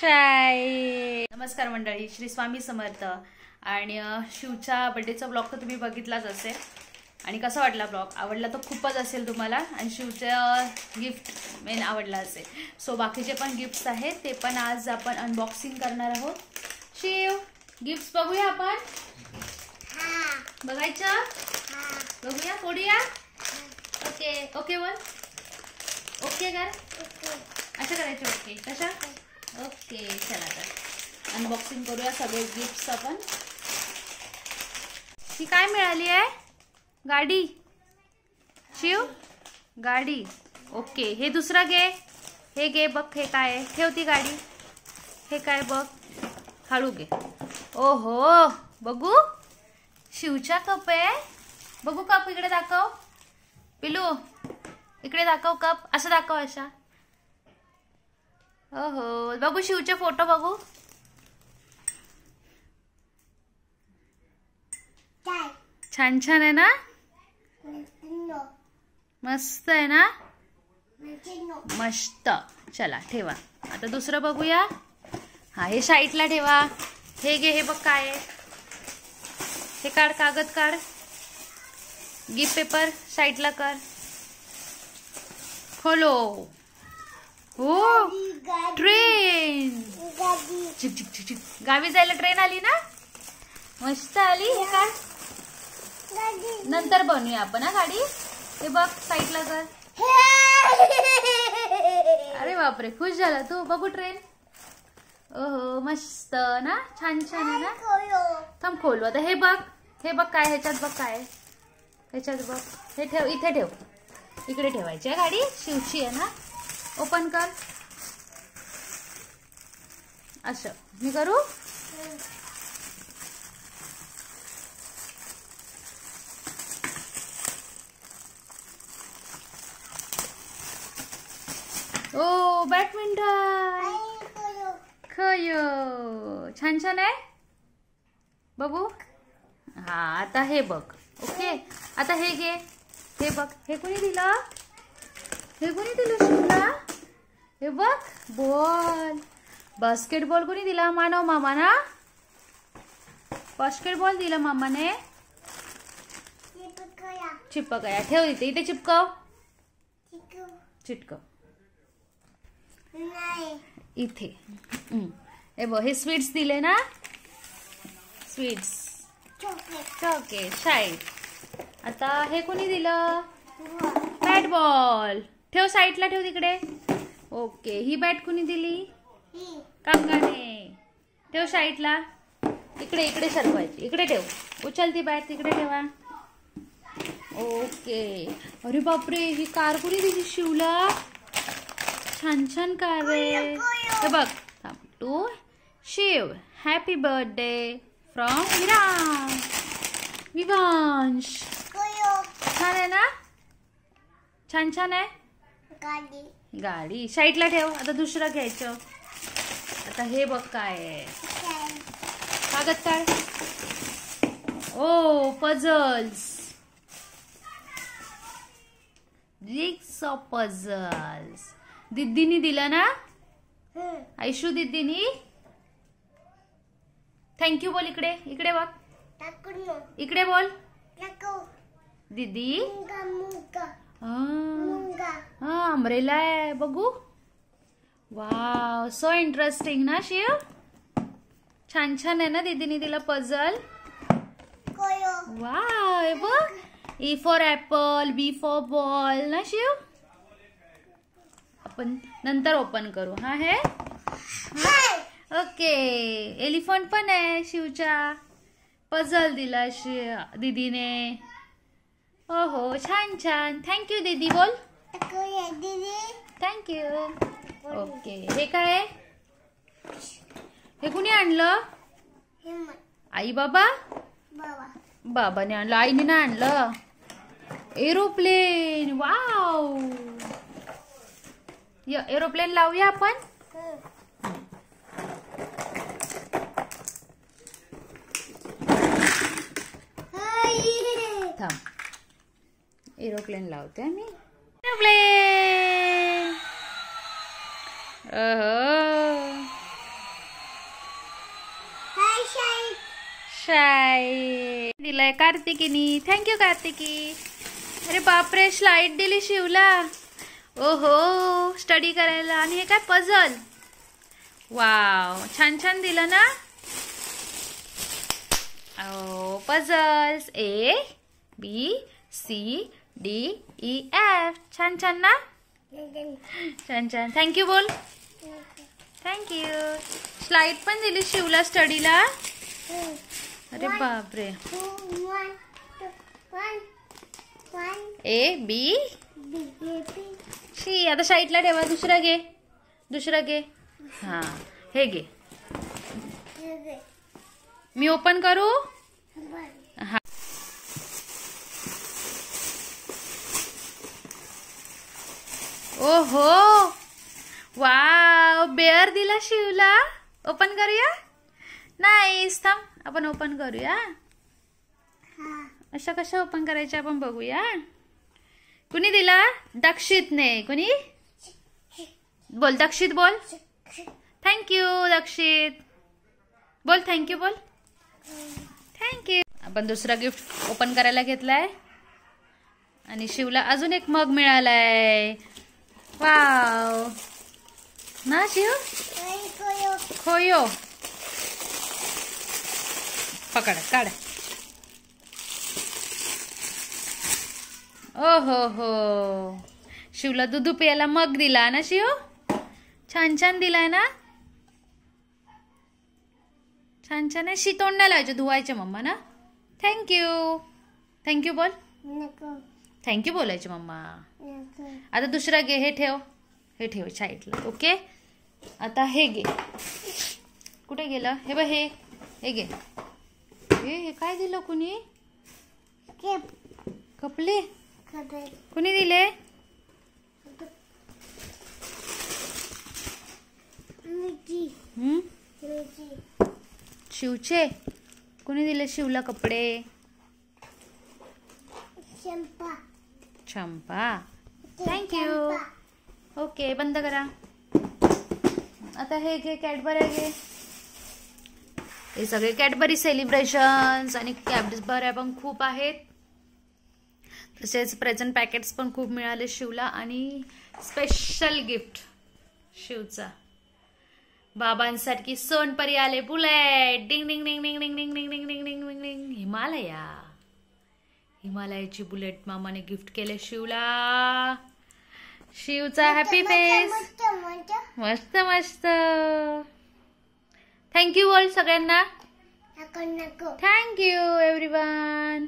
Shy. नमस्कार मंडळी, श्री स्वामी समर्थ. आणि शिवच्या बर्थडेचा ब्लॉग तर तुम्ही बघितलाच असेल. आणि कसा वाटला ब्लॉग? आवडला तर खूपच असेल तुम्हाला. आणि शिवचं गिफ्ट मेन आवडला असेल. सो बाकीचे पण गिफ्ट्स आहेत, ते पण आज आपण अनबॉक्सिंग करणार आहोत. शिव, गिफ्ट्स बघूया आपण. बघायचं, बघूया, फोडूया. ओके ओके बोल. ओके कर. असं करायचं. ओके कशा? ओके, चला तर अनबॉक्सिंग करूया सगळे गिफ्ट्स आपण. ही काय मिळाली आहे? गाडी. शिव, गाडी. ओके, हे दुसरं घे. हे घे, बघ हे काय आहे. ठेव ती गाडी. हे काय बघ, हळू घे. ओहो, बघू, शिवचा कप आहे. बघू कप, इकडे दाखव. पिलू, इकडे दाखव कप. असं दाखव, अशा. ओहो, बघू शिवचे फोटो बघू. छान छान आहे ना? मस्त आहे ना? मस्त. चला ठेवा. आता दुसरं बघूया. हा, हे साईडला ठेवा. हे घे, हे बघ काय आहे. हे काढ, कागद काढ. गिफ्ट पेपर साईडला कर. खोलो. हो, ट्रेन. चिक चिक चिक चिक. गावी जायला ट्रेन आली ना? मस्त आली. हे काढ, नंतर बनवूया आपण. हा गाडी. हे बघ साईडला कर. अरे बापरे, खुश झाला तू. बघू ट्रेन. ओहो, मस्त ना? छान छान आहे ना? थांब खोलू आता. हे बघ, हे बघ काय. ह्याच्यात बघ काय. ह्याच्यात बघ. हे ठेव, इथे ठेव. इकडे ठेवायची आहे गाडी. शिवची आहे ना? ओपन कर. असं मी करू. ओ, बॅडमिंटन. खयो, छान छान आहे. बघू. हा, आता हे बघ. ओके, आता हे घे. हे बघ, हे कोणी दिलं? हे कोणी दिलं शिवला? हे बघ, बॉल. बास्केटबॉल कोणी दिला? मानव मामा ना? बास्केटबॉल दिला मामाने. चिपकया. ठेव इथे. इथे चिपकव. चिटकव इथे. हे बघ, हे स्वीट्स दिले ना? स्वीट्स, चॉकलेट, शाईट. आता हे कोणी दिलं? Bat ball. ठेव साईडला, ठेव तिकडे. ओके, ही बॅट कोणी दिली? काकाने. ठेव साईडला. इकडे इकडे सरकवायची. इकडे ठेव. उचल ती बॅट, तिकडे ठेवा. ओके. अरे बापरे, ही कार कोणी दिली शिवला? छान छान कार आहे. हे बघ. To Shiv, happy birthday from Vivansh. छान आहे ना? छान छान आहे. गाडी साईडला ठेव. आता दुसरं घ्यायचं. आता हे बघ काय आहे. कागद काढ. ओ, पझल्स. Jigsaw puzzles. दीदीनी दिला ना? आयशू दीदीनी. थँक्यू बोल. इकडे इकडे बघ. इकडे बोल. दीदी. हा, अम्ब्रेला आहे. बघू. वाव, सो इंटरेस्टिंग ना शिव? छान छान आहे ना? दीदीनी दिला पझल. वाव, बघ. E for apple, B for ball ना शिव? आपण नंतर ओपन करू. हा, हे ओके. एलिफंट पण आहे शिवच्या. पझल दिला दीदीने. ओहो, छान छान. थँक्यू दीदी बोल. थँक्यू. ओके, हे काय? हे कुणी आणलं? आई बाबा? बाबाने आणलं, आईने नाही आणलं. एरोप्लेन. वाव, एरोप्लेन लावूया आपण. थांब, एरोप्लेन लावते मी. शाई दिलाय कार्तिकीनी. थँक्यू कार्तिकी. अरे बापरे, स्लाइड दिली शिवला. ओहो, स्टडी करायला. आणि हे काय पझल. वाव, छान छान दिलं ना. ओ puzzles A B C D E F. छान छान ना. छान छान. थँक्यू बोल. थँक्यू. स्लाइड पण दिली शिवला स्टडीला. अरे बापरे. A B शी. आता साईडला ठेवा. दुसरा घे. दुसरा घे. हा, हे घे. मी ओपन करू. हा. ओहो, वाव, बेअर दिला शिवला. ओपन करूया. नाईस. थांब, आपण ओपन करूया. अशा कशा ओपन करायच्या आपण बघूया. कुणी दिला. दक्षितने. कुणी बोल. दक्षित बोल. थँक्यू दक्षित. बोल थँक्यू बोल. थँक्यू. आपण दुसरा गिफ्ट ओपन करायला घेतलाय आणि शिवला अजून एक मग मिळालाय. वाव ना शिव. खोयो. पकड. काढ. ओ हो, शिवला दूध प्यायला मग दिला ना शिव. छान छान दिलाय ना. छान छान आहे. तोंड नाही लावायचे, धुवायचे मम्मा ना. थँक्यू. थँक्यू बोल. थँक्यू बोलायचे मम्मा. आता दुसरा घे. हे ठेव. हे ठेव साईडला. ओके. आता हे घे. कुठे गेलं. हे बघ. हे घे. हे काय दिलं कुणी. कपले. कुणी दिले. शिवचे. कुणी दिले शिवला कपडे. चंपा. थँक्यू. ओके, बंद करा. आता हे घे. कॅडबरी घे. हे सगळे कॅडबरी सेलिब्रेशन्स आणि कॅडबऱ्या पण खूप आहेत. तसेच प्रेझेंट पॅकेट्स पण खूप मिळाले शिवला. आणि स्पेशल गिफ्ट शिवचा. बाबांसाठी सोनपरी आले. बुलेट. डिंग डिंग डिंग डिंग डिंग डिंग डिंग डिंग डिंग डिंग डिंग डिंग. हिमालयाची बुलेट मामाने गिफ्ट केले शिवला. शिवचा हॅपी फेस. मस्त मस्त. थँक्यू बोल सगळ्यांना. Thank you everyone.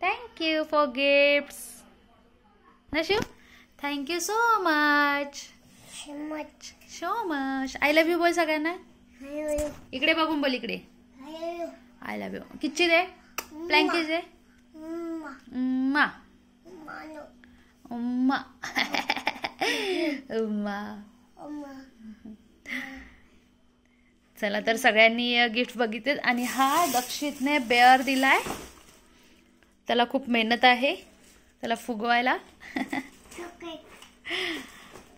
Thank you for gifts ना शिव. Thank you so much. So much. I love you बोल सगळ्यांना. इकडे बघून बोल. इकडे. I love you. किच्ची दे. प्लँकीज दे. उम्मा उम्मा उम्मा. चला तर सगळ्यांनी गिफ्ट बघितले. आणि हा दक्षितने बेअर दिलाय. त्याला खूप मेहनत आहे त्याला फुगवायला.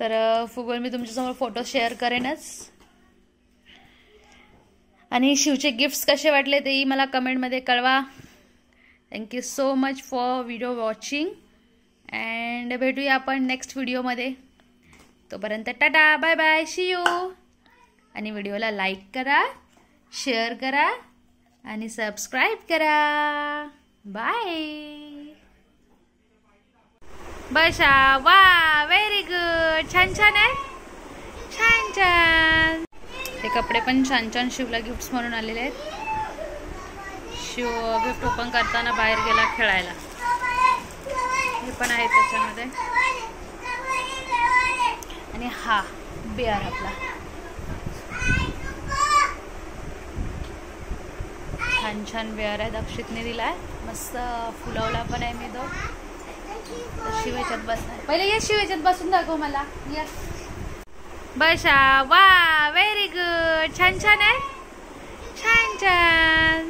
तर फुगवून मी तुमच्यासमोर फोटो शेअर करेनच. आणि शिवचे गिफ्ट्स कसे वाटले तेही मला कमेंटमध्ये कळवा. Thank you so much for video watching. And भेटूया आपण नेक्स्ट व्हिडिओमध्ये. तोपर्यंत tata bye bye. See you. आणि व्हिडिओला लाईक करा, शेअर करा आणि सबस्क्राईब करा. बाय. बशा. वा, व्हेरी गुड. छान छान आहे. छान छान. हे कपडे पण छान छान शिवला गिफ्ट्स म्हणून आलेले आहेत. शिव गिफ्ट ओपन करताना बाहेर गेला खेळायला. हे पण आहे त्याच्यामध्ये. आणि हा बेअर आपला. छान छान बेअर आहे. दक्षितने दिलाय. मस्त फुलवला पण आहे मी तो. शिवायच्यात बसणार. पहिले ये शिवायच्यात बसून दाखव मला. या बशा. वा, व्हेरी गुड. छान छान आहे. छान छान.